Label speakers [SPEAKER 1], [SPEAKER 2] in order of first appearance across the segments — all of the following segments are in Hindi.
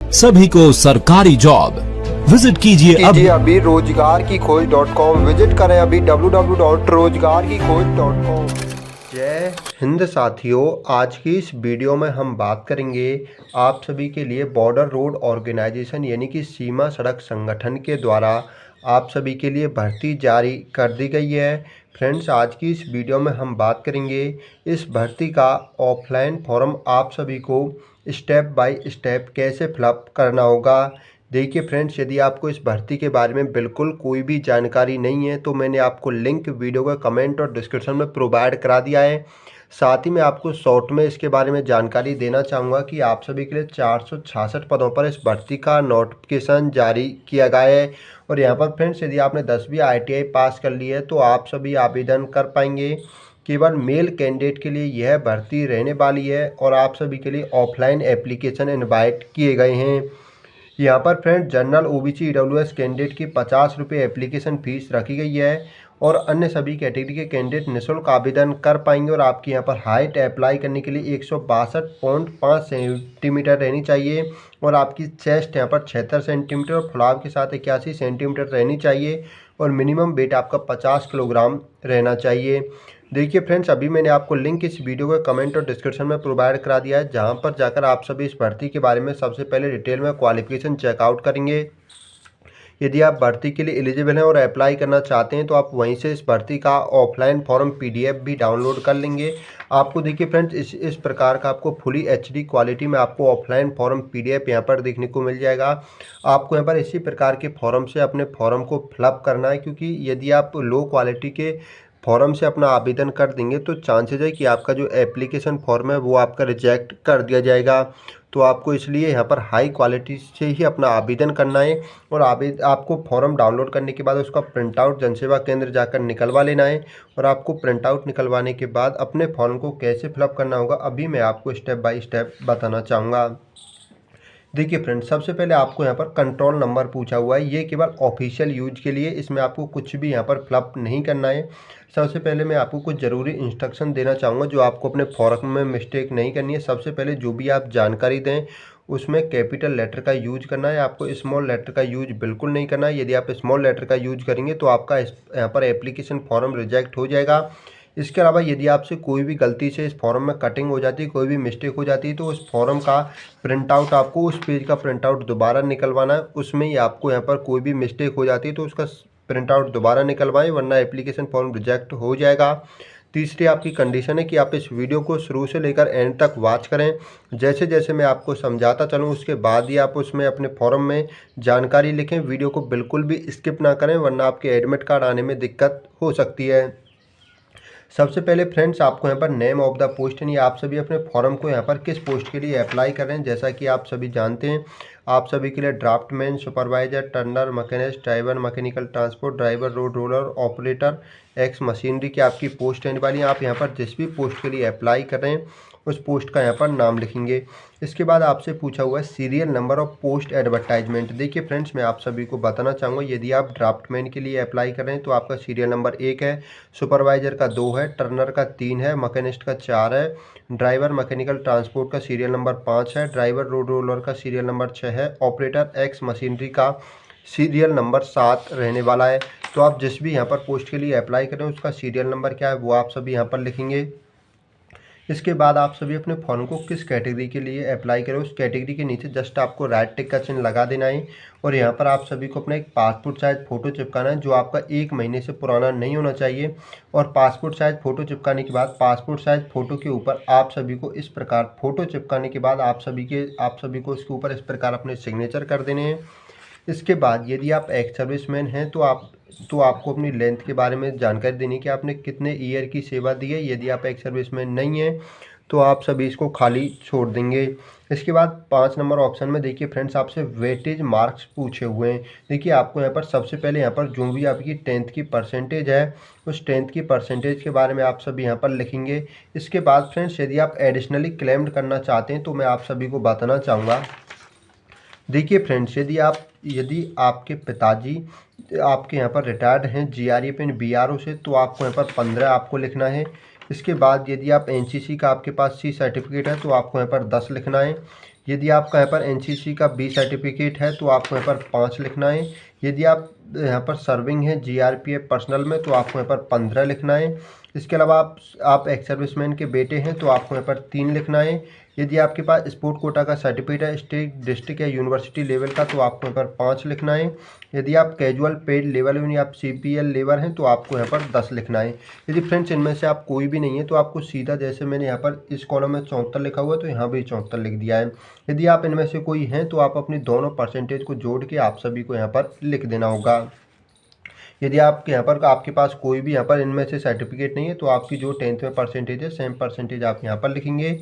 [SPEAKER 1] सभी को सरकारी जॉब। विजिट कीजिए
[SPEAKER 2] अभी रोजगार की खोज.com विजिट करें अभी www.rozgarkikoj.com। जय हिंद साथियों, आज की इस वीडियो में हम बात करेंगे आप सभी के लिए बॉर्डर रोड ऑर्गेनाइजेशन यानी कि सीमा सड़क संगठन के द्वारा आप सभी के लिए भर्ती जारी कर दी गई है। फ्रेंड्स, आज की इस वीडियो में हम बात करेंगे इस भर्ती का ऑफलाइन फॉर्म आप सभी को स्टेप बाय स्टेप कैसे फिलअप करना होगा। देखिए फ्रेंड्स, यदि आपको इस भर्ती के बारे में बिल्कुल कोई भी जानकारी नहीं है तो मैंने आपको लिंक वीडियो का कमेंट और डिस्क्रिप्शन में प्रोवाइड करा दिया है। साथ ही मैं आपको शॉर्ट में इसके बारे में जानकारी देना चाहूँगा कि आप सभी के लिए 466 पदों पर इस भर्ती का नोटिफिकेशन जारी किया गया है। और यहाँ पर फ्रेंड्स, यदि आपने 10वीं ITI पास कर ली है तो आप सभी आवेदन कर पाएंगे। केवल मेल कैंडिडेट के लिए यह भर्ती रहने वाली है और आप सभी के लिए ऑफलाइन एप्लीकेशन इनवाइट किए गए हैं। यहाँ पर friend general OBC EWS candidate की 50 रुपये एप्लीकेशन फ़ीस रखी गई है और अन्य सभी कैटेगरी के कैंडिडेट निःशुल्क आवेदन कर पाएंगे। और आपकी यहाँ पर हाइट अप्लाई करने के लिए 162.5 सेंटीमीटर रहनी चाहिए और आपकी चेस्ट यहाँ पर 76 सेंटीमीटर और फुलाव के साथ 81 सेंटीमीटर रहनी चाहिए और मिनिमम वेट आपका 50 किलोग्राम रहना चाहिए। देखिए फ्रेंड्स, अभी मैंने आपको लिंक इस वीडियो के कमेंट और डिस्क्रिप्शन में प्रोवाइड करा दिया है, जहां पर जाकर आप सभी इस भर्ती के बारे में सबसे पहले डिटेल में क्वालिफिकेशन चेकआउट करेंगे। यदि आप भर्ती के लिए एलिजिबल हैं और अप्लाई करना चाहते हैं तो आप वहीं से इस भर्ती का ऑफलाइन फॉर्म PDF भी डाउनलोड कर लेंगे। आपको देखिए फ्रेंड्स, इस प्रकार का आपको फुली HD क्वालिटी में आपको ऑफलाइन फॉर्म PDF यहाँ पर देखने को मिल जाएगा। आपको यहाँ पर इसी प्रकार के फॉर्म से अपने फॉर्म को फिलअप करना है, क्योंकि यदि आप लो क्वालिटी के फॉर्म से अपना आवेदन कर देंगे तो चांसेज है कि आपका जो एप्लीकेशन फॉर्म है वो आपका रिजेक्ट कर दिया जाएगा। तो आपको इसलिए यहाँ पर हाई क्वालिटी से ही अपना आवेदन करना है और आपको फॉर्म डाउनलोड करने के बाद उसका प्रिंट आउट जनसेवा केंद्र जाकर निकलवा लेना है। और आपको प्रिंट आउट निकलवाने के बाद अपने फॉर्म को कैसे फिलअप करना होगा अभी मैं आपको स्टेप बाय स्टेप बताना चाहूँगा। देखिए फ्रेंड्स, सबसे पहले आपको यहाँ पर कंट्रोल नंबर पूछा हुआ है, ये केवल ऑफिशियल यूज के लिए, इसमें आपको कुछ भी यहाँ पर फिलअप नहीं करना है। सबसे पहले मैं आपको कुछ ज़रूरी इंस्ट्रक्शन देना चाहूँगा जो आपको अपने फॉर्म में मिस्टेक नहीं करनी है। सबसे पहले जो भी आप जानकारी दें उसमें कैपिटल लेटर का यूज करना है, आपको स्मॉल लेटर का यूज बिल्कुल नहीं करना है। यदि आप स्मॉल लेटर का यूज करेंगे तो आपका यहाँ पर एप्लीकेशन फॉर्म रिजेक्ट हो जाएगा। इसके अलावा यदि आपसे कोई भी गलती से इस फॉर्म में कटिंग हो जाती है, कोई भी मिस्टेक हो जाती है, तो उस फॉर्म का प्रिंट आउट आपको उस पेज का प्रिंट आउट दोबारा निकलवाना है। उसमें ही आपको यहाँ पर कोई भी मिस्टेक हो जाती है तो उसका प्रिंट आउट दोबारा निकलवाएं, वरना एप्लीकेशन फॉर्म रिजेक्ट हो जाएगा। तीसरी आपकी कंडीशन है कि आप इस वीडियो को शुरू से लेकर एंड तक वॉच करें। जैसे जैसे मैं आपको समझाता चलूँ उसके बाद ही आप उसमें अपने फॉर्म में जानकारी लिखें। वीडियो को बिल्कुल भी स्किप ना करें, वरना आपके एडमिट कार्ड आने में दिक्कत हो सकती है। सबसे पहले फ्रेंड्स, आपको यहाँ पर नेम ऑफ द पोस्ट यानी आप सभी अपने फॉर्म को यहाँ पर किस पोस्ट के लिए अप्लाई कर रहे हैं। जैसा कि आप सभी जानते हैं, आप सभी के लिए draftsman, supervisor, turner, machinist, driver, mechanical transport, driver, road roller, operator, ex machinery की आपकी पोस्ट रहने वाली है। आप यहाँ पर जिस भी पोस्ट के लिए अप्लाई कर रहे हैं उस पोस्ट का यहाँ पर नाम लिखेंगे। इसके बाद आपसे पूछा हुआ है serial number of post advertisement. देखिए फ्रेंड्स, मैं आप सभी को बताना चाहूँगा, यदि आप ड्राफ्टमैन के लिए अप्लाई कर रहे हैं तो आपका सीरियल नंबर 1 है, सुपरवाइजर का 2 है, टर्नर का 3 है, मैकेनिस्ट का 4 है, ड्राइवर मैकेनिकल ट्रांसपोर्ट का सीरियल नंबर 5 है, ड्राइवर रोड रोलर का सीरियल नंबर 6 है, ऑपरेटर एक्स मशीनरी का सीरियल नंबर 7 रहने वाला है। तो आप जिस भी यहाँ पर पोस्ट के लिए अप्लाई करें उसका सीरियल नंबर क्या है वो आप सभी यहाँ पर लिखेंगे। इसके बाद आप सभी अपने फॉर्म को किस कैटेगरी के लिए अप्लाई करें उस कैटेगरी के नीचे जस्ट आपको राइट टिक का चिन्ह लगा देना है। और यहाँ पर आप सभी को अपना एक पासपोर्ट साइज फ़ोटो चिपकाना है जो आपका 1 महीने से पुराना नहीं होना चाहिए। और पासपोर्ट साइज फ़ोटो चिपकाने के बाद पासपोर्ट साइज फ़ोटो के ऊपर आप सभी को इस प्रकार फ़ोटो चिपकाने के बाद आप सभी को इसके ऊपर इस प्रकार अपने सिग्नेचर कर देने हैं। इसके बाद यदि आप एक्स सर्विसमैन हैं तो आपको अपनी लेंथ के बारे में जानकारी देनी कि आपने कितने ईयर की सेवा दी है। यदि आप एक्स सर्विसमैन नहीं हैं तो आप सभी इसको खाली छोड़ देंगे। इसके बाद 5 नंबर ऑप्शन में देखिए फ्रेंड्स, आपसे वेटेज मार्क्स पूछे हुए हैं। देखिए आपको यहाँ पर सबसे पहले यहाँ पर जो भी आपकी 10th की परसेंटेज है उस 10th की परसेंटेज के बारे में आप सभी यहाँ पर लिखेंगे। इसके बाद फ्रेंड्स, यदि आप एडिशनली क्लेम्ड करना चाहते हैं तो मैं आप सभी को बताना चाहूँगा। देखिए फ्रेंड्स, यदि आपके पिताजी आपके यहाँ पर रिटायर्ड हैं GRE पिन BRO से तो आपको यहाँ पर 15 आपको लिखना है। इसके बाद यदि आप NCC का आपके पास C सर्टिफिकेट है तो आपको यहाँ पर 10 लिखना है। यदि आपका यहाँ पर एनसीसी का बी सर्टिफिकेट है तो आपको यहाँ पर 5 लिखना है। यदि आप यहाँ पर सर्विंग है जीआरपीएफ पर्सनल में तो आपको यहाँ पर 15 लिखना है। इसके अलावा आप एक्स सर्विसमैन के बेटे हैं तो आपको यहाँ पर 3 लिखना है। यदि आपके पास स्पोर्ट कोटा का सर्टिफिकेट है स्टेट, डिस्ट्रिक्ट या यूनिवर्सिटी लेवल का तो आपको यहाँ पर 5 लिखना है। यदि आप कैजुअल पेड लेवल यानी आप सीपीएल लेवर हैं तो आपको यहाँ पर 10 लिखना है। यदि फ्रेंड्स इनमें से आप कोई भी नहीं है तो आपको सीधा, जैसे मैंने यहाँ पर इस कॉलम में 74 लिखा हुआ है तो यहाँ भी 74 लिख दिया है। यदि आप इनमें से कोई हैं तो आप अपनी दोनों परसेंटेज को जोड़ के आप सभी को यहाँ पर लिख देना होगा। यदि आपके यहाँ पर आपके पास कोई भी यहाँ पर इनमें से सर्टिफिकेट नहीं है तो आपकी जो 10th में परसेंटेज है सेम परसेंटेज आप यहाँ पर लिखेंगे।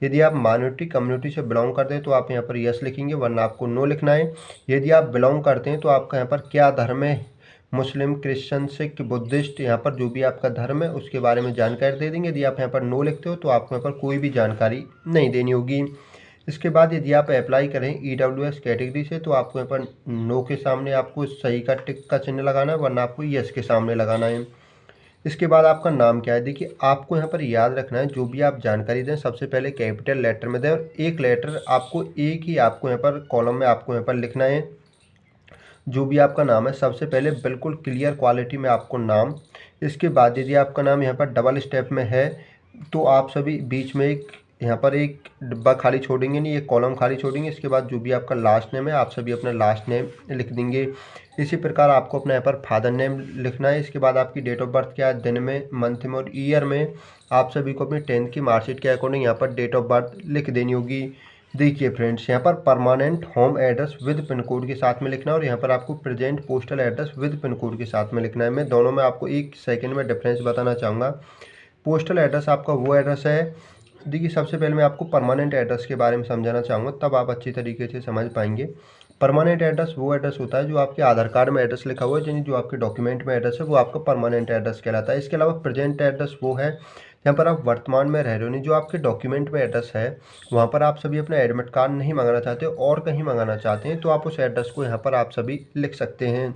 [SPEAKER 2] यदि आप माइनॉरिटी कम्युनिटी से बिलोंग करते हैं तो आप यहाँ पर यस लिखेंगे, वरना आपको नो लिखना है। यदि आप बिलोंग करते हैं तो आपका यहाँ पर क्या धर्म है, मुस्लिम, क्रिश्चियन, सिख, बुद्धिस्ट, यहाँ पर जो भी आपका धर्म है उसके बारे में जानकारी दे देंगे। यदि आप यहाँ पर नो लिखते हो तो आपको यहाँ पर कोई भी जानकारी नहीं देनी होगी। इसके बाद यदि आप अप्लाई करें ईडब्ल्यूएस कैटेगरी से तो आपको यहाँ पर नो के सामने आपको सही का टिक का चिन्ह लगाना है, वरना आपको यस के सामने लगाना है। इसके बाद आपका नाम क्या है, देखिए आपको यहाँ पर याद रखना है जो भी आप जानकारी दें सबसे पहले कैपिटल लेटर में दें, और एक लेटर आपको एक ही आपको यहाँ पर कॉलम में आपको यहाँ पर लिखना है। जो भी आपका नाम है सबसे पहले बिल्कुल क्लियर क्वालिटी में आपको नाम। इसके बाद यदि आपका नाम यहाँ पर डबल स्टेप में है तो आप सभी बीच में यहाँ पर एक डिब्बा खाली छोड़ेंगे नहीं, एक कॉलम खाली छोड़ेंगे। इसके बाद जो भी आपका लास्ट नेम है आप सभी अपना लास्ट नेम लिख देंगे। इसी प्रकार आपको अपना यहाँ पर फादर नेम लिखना है। इसके बाद आपकी डेट ऑफ बर्थ क्या है, दिन में, मंथ में और ईयर में आप सभी को अपनी 10th की मार्कशीट के अकॉर्डिंग यहाँ पर डेट ऑफ बर्थ लिख देनी होगी। देखिए फ्रेंड्स, यहाँ पर permanent home address with pin code के साथ में लिखना है और यहाँ पर आपको present postal address with pin code के साथ में लिखना है। मैं दोनों में आपको 1 सेकंड में डिफरेंस बताना चाहूँगा। पोस्टल एड्रेस आपका वो एड्रेस है, देखिए सबसे पहले मैं आपको परमानेंट एड्रेस के बारे में समझाना चाहूँगा, तब आप अच्छी तरीके से समझ पाएंगे। परमानेंट एड्रेस वो एड्रेस होता है जो आपके आधार कार्ड में एड्रेस लिखा हुआ है, यानी जो आपके डॉक्यूमेंट में एड्रेस है वो आपका परमानेंट एड्रेस कहलाता है। इसके अलावा प्रेजेंट एड्रेस वो है जहाँ पर आप वर्तमान में रह रहे हो, नहीं जो आपके डॉक्यूमेंट में एड्रेस है वहाँ पर आप सभी अपना एडमिट कार्ड नहीं मंगाना चाहते और कहीं मंगाना चाहते हैं तो आप उस एड्रेस को यहाँ पर आप सभी लिख सकते हैं।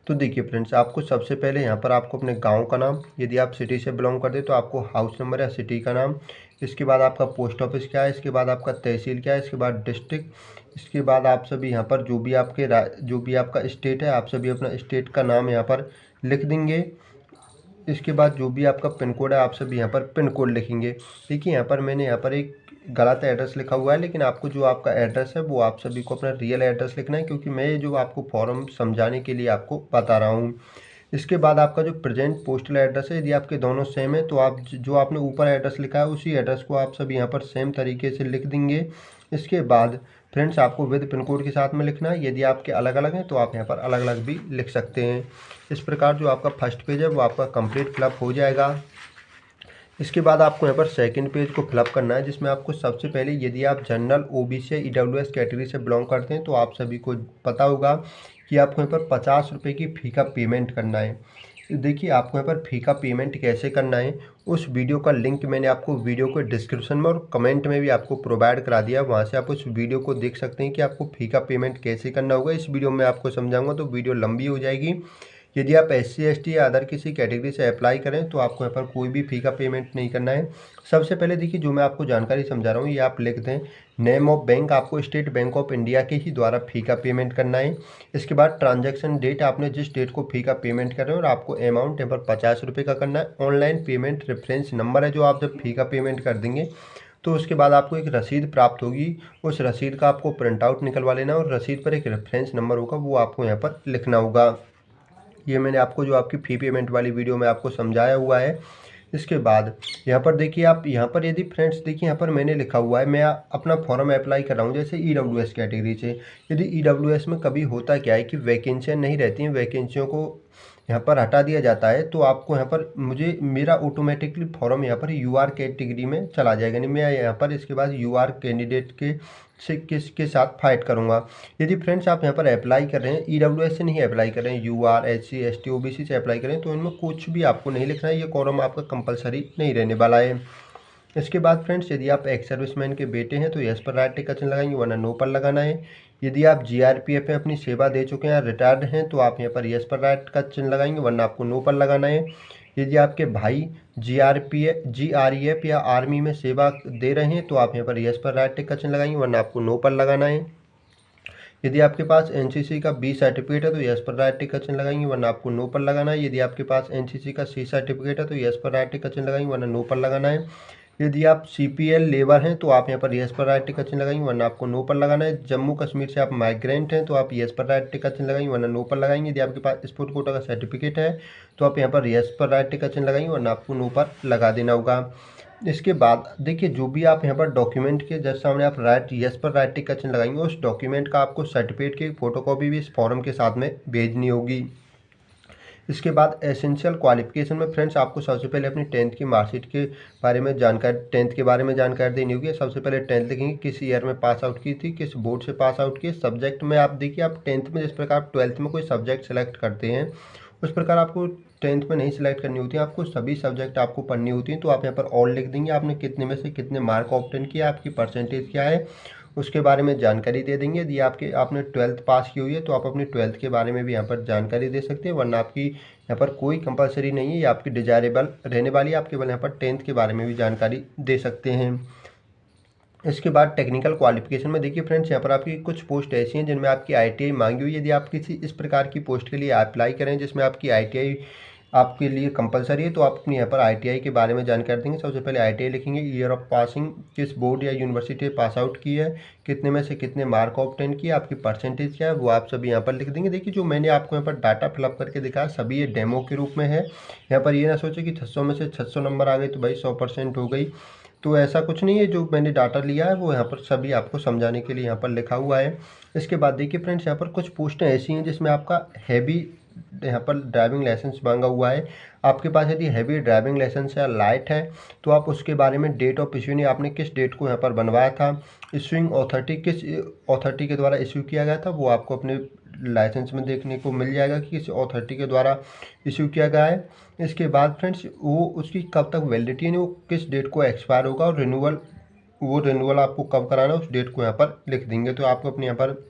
[SPEAKER 2] तो देखिए फ्रेंड्स, आपको सबसे पहले यहाँ पर आपको अपने गांव का नाम, यदि आप सिटी से बिलोंग करते हैं तो आपको हाउस नंबर या सिटी का नाम, इसके बाद आपका पोस्ट ऑफिस क्या है, इसके बाद आपका तहसील क्या है, इसके बाद डिस्ट्रिक्ट, इसके बाद आप सभी यहाँ पर जो भी आपका स्टेट है आप सभी अपना स्टेट का नाम यहाँ पर लिख देंगे। इसके बाद जो भी आपका पिन कोड है आप सभी यहाँ पर पिन कोड लिखेंगे। देखिए यहाँ पर मैंने यहाँ पर एक गलत एड्रेस लिखा हुआ है, लेकिन आपको जो आपका एड्रेस है वो आप सभी को अपना रियल एड्रेस लिखना है, क्योंकि मैं ये जो आपको फॉर्म समझाने के लिए आपको बता रहा हूँ। इसके बाद आपका जो प्रेजेंट पोस्टल एड्रेस है, यदि आपके दोनों सेम है तो आप जो आपने ऊपर एड्रेस लिखा है उसी एड्रेस को आप सभी यहाँ पर सेम तरीके से लिख देंगे। इसके बाद फ्रेंड्स आपको विद पिन कोड के साथ में लिखना है। यदि आपके अलग अलग हैं तो आप यहाँ पर अलग अलग भी लिख सकते हैं। इस प्रकार जो आपका फर्स्ट पेज है वो आपका कंप्लीट फिलअप हो जाएगा। इसके बाद आपको यहाँ पर सेकंड पेज को फिलअप करना है, जिसमें आपको सबसे पहले यदि आप जनरल, ओबीसी या ईडब्ल्यूएस कैटेगरी से बिलोंग करते हैं तो आप सभी को पता होगा कि आपको यहाँ पर 50 रुपये की फ़ी का पेमेंट करना है। देखिए आपको यहाँ पर फ़ी का पेमेंट कैसे करना है उस वीडियो का लिंक मैंने आपको वीडियो के डिस्क्रिप्शन में और कमेंट में भी आपको प्रोवाइड करा दिया, वहाँ से आप उस वीडियो को देख सकते हैं कि आपको फ़ी का पेमेंट कैसे करना होगा। इस वीडियो में आपको समझाऊंगा तो वीडियो लंबी हो जाएगी। यदि आप SC ST या अदर किसी कैटेगरी से अप्लाई करें तो आपको यहाँ पर कोई भी फ़ी का पेमेंट नहीं करना है। सबसे पहले देखिए जो मैं आपको जानकारी समझा रहा हूँ ये आप लिख दें। नेम ऑफ बैंक आपको स्टेट बैंक ऑफ इंडिया के ही द्वारा फ़ी का पेमेंट करना है। इसके बाद ट्रांजैक्शन डेट, आपने जिस डेट को फ़ी का पेमेंट कर रहे हैं और आपको अमाउंट यहाँ पर 50 रुपये का करना है। ऑनलाइन पेमेंट रेफरेंस नंबर है जो आप जब फ़ी का पेमेंट कर देंगे तो उसके बाद आपको एक रसीद प्राप्त होगी, उस रसीद का आपको प्रिंट आउट निकलवा लेना और रसीद पर एक रेफरेंस नंबर होगा वो आपको यहाँ पर लिखना होगा। ये मैंने आपको जो आपकी फ़ी पेमेंट वाली वीडियो में आपको समझाया हुआ है। इसके बाद यहाँ पर देखिए आप यहाँ पर यदि फ्रेंड्स देखिए यहाँ पर मैंने लिखा हुआ है मैं अपना फॉर्म अप्लाई कर रहा हूँ जैसे ईडब्ल्यूएस कैटेगरी से। यदि ईडब्ल्यूएस में कभी होता क्या है कि वैकेंसियाँ नहीं रहती हैं, वैकेंसियों को यहाँ पर हटा दिया जाता है तो आपको यहाँ पर मेरा ऑटोमेटिकली फॉर्म यहाँ पर यूआर कैटेगरी में चला जाएगा, नहीं मैं यहाँ पर इसके बाद यूआर कैंडिडेट के साथ फाइट करूँगा। यदि फ्रेंड्स आप यहाँ पर अप्लाई कर रहे हैं ईडब्ल्यूएस से नहीं अप्लाई कर रहे हैं, यूआर, SC ST OBC से अप्लाई करें तो इनमें कुछ भी आपको नहीं लिखना है, ये कॉलम आपका कंपलसरी नहीं रहने वाला है। इसके बाद फ्रेंड्स यदि आप एक्स सर्विसमैन के बेटे हैं तो यस पर राइट टिक का चिन्ह लगाएंगे, वरना नो पर लगाना है। यदि आप GRPF में अपनी सेवा दे चुके हैं या रिटायर्ड हैं तो आप यहाँ पर यस पर राइट का चिन्ह लगाएंगे, वरना आपको नो पर लगाना है। यदि आपके भाई GREF या आर्मी में सेवा दे रहे हैं तो आप यहाँ पर यस पर राइट टिक का चिन्ह लगाएंगे, वरना आपको नो पर लगाना है। यदि आपके पास एनसीसी का बी सर्टिफिकेट है तो यस पर राइट टिक का चिन्ह लगाएंगे, वरना आपको नो पर लगाना है। यदि आपके पास एनसीसी का सी सर्टिफिकेट है तो यस पर राइट टिक का चिन्ह लगाएंगे, वरना नो पर लगाना है। यदि आप CPL लेबर हैं तो आप यहाँ पर यस पर राइट टिक का चिन्ह लगाएंगे, वरना आपको नो पर लगाना है। जम्मू कश्मीर से आप माइग्रेंट हैं तो आप यस पर राइट टिक का चिन्ह लगाएंगे, वरना नो पर लगाएंगे। यदि आपके पास स्पोर्ट कोटा का सर्टिफिकेट है तो आप यहाँ पर यस पर राइट टिक का चिन्ह लगाएंगे, वरना आपको नो पर लगा देना होगा। इसके बाद देखिए, जो भी आप यहाँ पर डॉक्यूमेंट के जस्ट सामने आप यस पर राइट टिक का चिन्ह लगाएंगे, उस डॉक्यूमेंट का आपको सर्टिफिकेट की फोटोकॉपी भी इस फॉर्म के साथ में भेजनी होगी। इसके बाद एसेंशियल क्वालिफिकेशन में फ्रेंड्स आपको सबसे पहले अपनी 10th की मार्कशीट के बारे में जानकारी 10th के बारे में जानकारी देनी होगी। सबसे पहले 10th लिखेंगे, किस ईयर में पास आउट की थी, किस बोर्ड से पास आउट की। सब्जेक्ट में आप देखिए, आप 10th में जिस प्रकार आप 12th में कोई सब्जेक्ट सेलेक्ट करते हैं उस प्रकार आपको 10th में नहीं सिलेक्ट करनी होती है, आपको सभी सब्जेक्ट आपको पढ़नी होती हैं। तो आप यहाँ पर ऑल लिख देंगे, आपने कितने में से कितने मार्क ऑब्टेन किया, आपकी परसेंटेज क्या है, उसके बारे में जानकारी दे देंगे। यदि आपने 12th पास की हुई है तो आप अपनी 12th के बारे में भी यहाँ पर जानकारी दे सकते हैं, वरना आपकी यहाँ पर कोई कंपलसरी नहीं है, ये आपकी डिजायरेबल रहने वाली है। आप केवल यहाँ पर 10th के बारे में भी जानकारी दे सकते हैं। इसके बाद टेक्निकल क्वालिफिकेशन में देखिए फ्रेंड्स, यहाँ पर आपकी कुछ पोस्ट ऐसी हैं जिनमें आपकी ITI मांगी हुई है। यदि आप किसी इस प्रकार की पोस्ट के लिए अप्लाई करें जिसमें आपकी ITI आपके लिए कंपलसरी है तो आप अपनी यहाँ पर ITI के बारे में जानकारी देंगे। सबसे पहले ITI लिखेंगे, ईयर ऑफ पासिंग, किस बोर्ड या यूनिवर्सिटी पास आउट की है, कितने में से कितने मार्क ऑब्टेन किए, आपकी परसेंटेज क्या है, वो आप सभी यहाँ पर लिख देंगे। देखिए, जो मैंने आपको यहाँ पर डाटा फिलअप करके दिखाया सभी ये डेमो के रूप में है। यहाँ पर ये ना सोचे कि 600 में से 600 नंबर आ गए तो भाई 100% हो गई, तो ऐसा कुछ नहीं है। जो मैंने डाटा लिया है वो यहाँ पर सभी आपको समझाने के लिए यहाँ पर लिखा हुआ है। इसके बाद देखिए फ्रेंड्स, यहाँ पर कुछ पोस्टें ऐसी हैं जिसमें आपका हैवी यहाँ पर ड्राइविंग लाइसेंस मांगा हुआ है। आपके पास यदि हैवी ड्राइविंग लाइसेंस या लाइट है तो आप उसके बारे में डेट ऑफ इश्यू नहीं, आपने किस डेट को यहाँ पर बनवाया था, इश्यूइंग अथॉरिटी किस अथॉरिटी के द्वारा इश्यू किया गया था, वो आपको अपने लाइसेंस में देखने को मिल जाएगा कि किस अथॉरिटी के द्वारा इश्यू किया गया है। इसके बाद फ्रेंड्स, वो उसकी कब तक वैलिडिटी है, वो किस डेट को एक्सपायर होगा, और रिन्यूअल आपको कब कराना है उस डेट को यहाँ पर लिख देंगे। तो आपको अपने यहाँ पर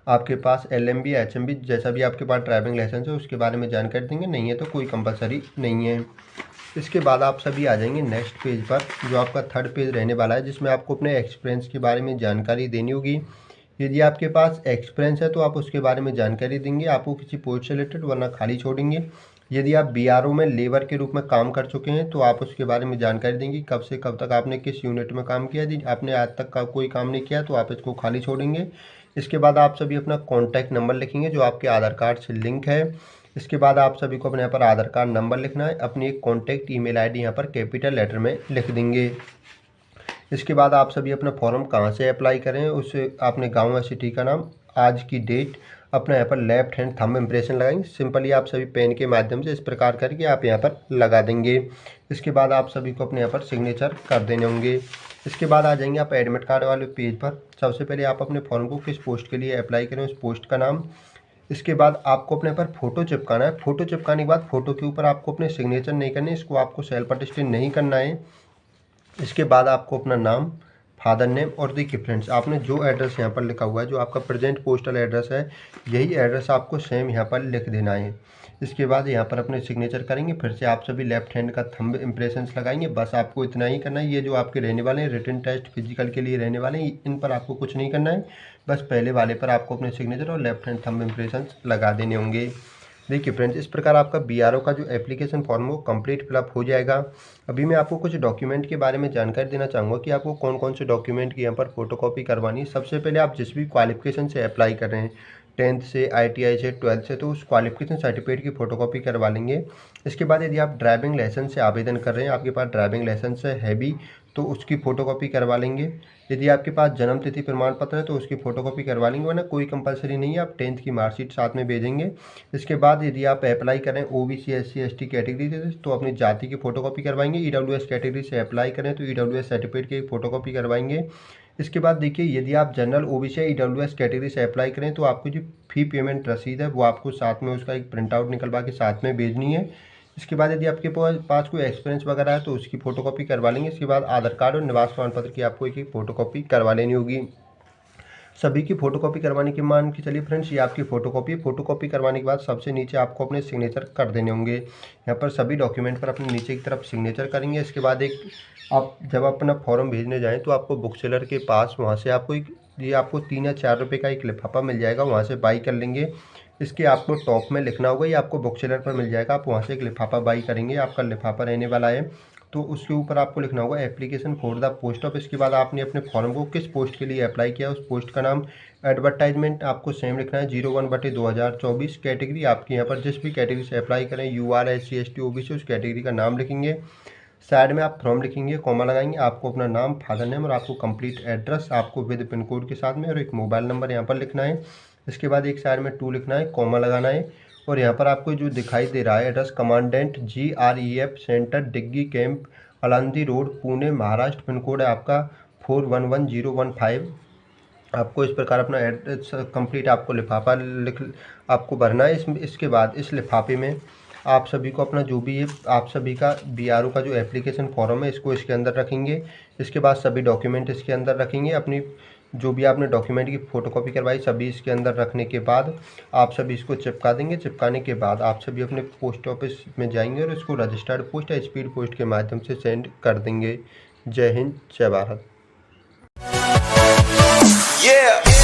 [SPEAKER 2] आपके पास LMB HMB जैसा भी आपके पास ड्राइविंग लाइसेंस है उसके बारे में जानकारी देंगे, नहीं है तो कोई कंपलसरी नहीं है। इसके बाद आप सभी आ जाएंगे नेक्स्ट पेज पर, जो आपका 3rd पेज रहने वाला है, जिसमें आपको अपने एक्सपीरियंस के बारे में जानकारी देनी होगी। यदि आपके पास एक्सपीरियंस है तो आप उसके बारे में जानकारी देंगे, आपको किसी पोस्ट से रिलेटेड, वरना खाली छोड़ेंगे। यदि आप BRO में लेबर के रूप में काम कर चुके हैं तो आप उसके बारे में जानकारी देंगे, कब से कब तक आपने किस यूनिट में काम किया। यदि आपने आज तक का कोई काम नहीं किया तो आप इसको खाली छोड़ेंगे। इसके बाद आप सभी अपना कॉन्टैक्ट नंबर लिखेंगे जो आपके आधार कार्ड से लिंक है। इसके बाद आप सभी को अपने यहाँ पर आधार कार्ड नंबर लिखना है, अपनी एक कॉन्टैक्ट ईमेल ID यहाँ पर कैपिटल लेटर में लिख देंगे। इसके बाद आप सभी अपना फॉर्म कहाँ से अप्लाई करें, उससे आपने गाँव या सिटी का नाम, आज की डेट, अपना यहाँ पर लेफ्ट हैंड थंब इम्प्रेशन लगाएंगे। सिंपली आप सभी पेन के माध्यम से इस प्रकार करके आप यहाँ पर लगा देंगे। इसके बाद आप सभी को अपने यहाँ पर सिग्नेचर कर देने होंगे। इसके बाद आ जाएंगे आप एडमिट कार्ड वाले पेज पर। सबसे पहले आप अपने फॉर्म को किस पोस्ट के लिए अप्लाई करें उस पोस्ट का नाम। इसके बाद आपको अपने पर फ़ोटो चिपकाना है। फ़ोटो चिपकाने के बाद फ़ोटो के ऊपर आपको अपने सिग्नेचर नहीं करने, इसको आपको सेल्फ अटेस्टेड नहीं करना है। इसके बाद आपको अपना नाम, फादर नेम, और देखिए फ्रेंड्स, आपने जो एड्रेस यहाँ पर लिखा हुआ है, जो आपका प्रेजेंट पोस्टल एड्रेस है, यही एड्रेस आपको सेम यहाँ पर लिख देना है। इसके बाद यहाँ पर अपने सिग्नेचर करेंगे, फिर से आप सभी लेफ्ट हैंड का थंब इम्प्रेशंस लगाएंगे। बस आपको इतना ही करना है। ये जो आपके रहने वाले हैं रिटन टेस्ट फिजिकल के लिए रहने वाले हैं, इन पर आपको कुछ नहीं करना है, बस पहले वाले पर आपको अपने सिग्नेचर और लेफ्ट हैंड थंब इम्प्रेशंस लगा देने होंगे। देखिए फ्रेंड्स, इस प्रकार आपका BRO का जो एप्लीकेशन फॉर्म है वो कंप्लीट फिलअप हो जाएगा। अभी मैं आपको कुछ डॉक्यूमेंट के बारे में जानकारी देना चाहूँगा कि आपको कौन कौन से डॉक्यूमेंट की यहाँ पर फोटोकॉपी करवानी है। सबसे पहले आप जिस भी क्वालिफिकेशन से अप्लाई कर रहे हैं, 10th से, ITI से, 12th से, तो उस क्वालिफिकेशन सर्टिफिकेट की फ़ोटोकॉपी करवा लेंगे। इसके बाद यदि आप ड्राइविंग लाइसेंस से आवेदन कर रहे हैं, आपके पास ड्राइविंग लाइसेंस है भी, तो उसकी फ़ोटोकॉपी करवा लेंगे। यदि आपके पास जन्म तिथि प्रमाण पत्र है तो उसकी फ़ोटोकॉपी करवा लेंगे, वरना कोई कंपलसरी नहीं है, आप 10th की मार्कशीट साथ में भेजेंगे। इसके बाद यदि आप अप्लाई करें OBC SC ST कैटेगरी से तो अपनी जाति की फ़ोटोकॉपी करवाएंगे। EWS कैटेगरी से अप्लाई करें तो EWS सर्टिफिकेट की फ़ोटोकॉपी करवाएंगे। इसके बाद देखिए, यदि आप जनरल OBC या EWS कैटेगरी से अप्लाई करें तो आपको जो फ़ी पेमेंट रसीद है वो आपको साथ में उसका एक प्रिंट आउट निकलवा के साथ में भेजनी है। इसके बाद यदि आपके पास कोई एक्सपीरियंस वगैरह है तो उसकी फ़ोटोकॉपी करवा लेंगे। इसके बाद आधार कार्ड और निवास प्रमाण पत्र की आपको एक फ़ोटोकॉपी करवा लेनी होगी। सभी की फ़ोटोकॉपी करवाने के मान के चलिए फ्रेंड्स ये आपकी फ़ोटोकॉपी है। फ़ोटोकॉपी करवाने के बाद सबसे नीचे आपको अपने सिग्नेचर कर देने होंगे। यहाँ पर सभी डॉक्यूमेंट पर अपने नीचे की तरफ सिग्नेचर करेंगे। इसके बाद एक आप जब अपना फॉर्म भेजने जाएँ तो आपको बुक सेलर के पास वहाँ से आपको ये आपको 3 या 4 रुपये का एक लिफाफा मिल जाएगा, वहाँ से बाई कर लेंगे। इसके आपको टॉप में लिखना होगा, ये आपको बुक सेलर पर मिल जाएगा, आप वहाँ से एक लिफाफा बाई करेंगे। आपका लिफाफा रहने वाला है तो उसके ऊपर आपको लिखना होगा application for the post of. इसके बाद आपने अपने फॉर्म को किस पोस्ट के लिए अप्लाई किया, उस पोस्ट का नाम, एडवर्टाइजमेंट आपको सेम लिखना है 01/2024। कैटेगरी आपकी यहाँ पर जिस भी कैटेगरी से अप्लाई करें, UR SC ST OBC, उस कैटेगरी का नाम लिखेंगे। साइड में आप फ्रॉम लिखेंगे, कॉमा लगाएंगे, आपको अपना नाम, फादर नेम और आपको कंप्लीट एड्रेस आपको विद पिन कोड के साथ में और एक मोबाइल नंबर यहाँ पर लिखना है। इसके बाद एक साइड में 2 लिखना है, कॉमा लगाना है और यहाँ पर आपको जो दिखाई दे रहा है address, commandant GREF centre, Dighi camp, Alandi road, Pune Maharashtra, pin code है आपका 411015। आपको इस प्रकार अपना एड्रेस कंप्लीट आपको लिफाफा लिख आपको भरना है। इसके बाद इस लिफाफे में आप सभी को अपना जो भी ये आप सभी का BRO का जो एप्लीकेशन फॉर्म है इसको इसके अंदर रखेंगे। इसके बाद सभी डॉक्यूमेंट इसके अंदर रखेंगे। अपनी जो भी आपने डॉक्यूमेंट की फ़ोटोकॉपी करवाई सभी इसके अंदर रखने के बाद आप सभी इसको चिपका देंगे। चिपकाने के बाद आप सभी अपने पोस्ट ऑफिस में जाएंगे और इसको रजिस्टर्ड पोस्ट या स्पीड पोस्ट के माध्यम से सेंड कर देंगे। जय हिंद, जय भारत।
[SPEAKER 3] Yeah.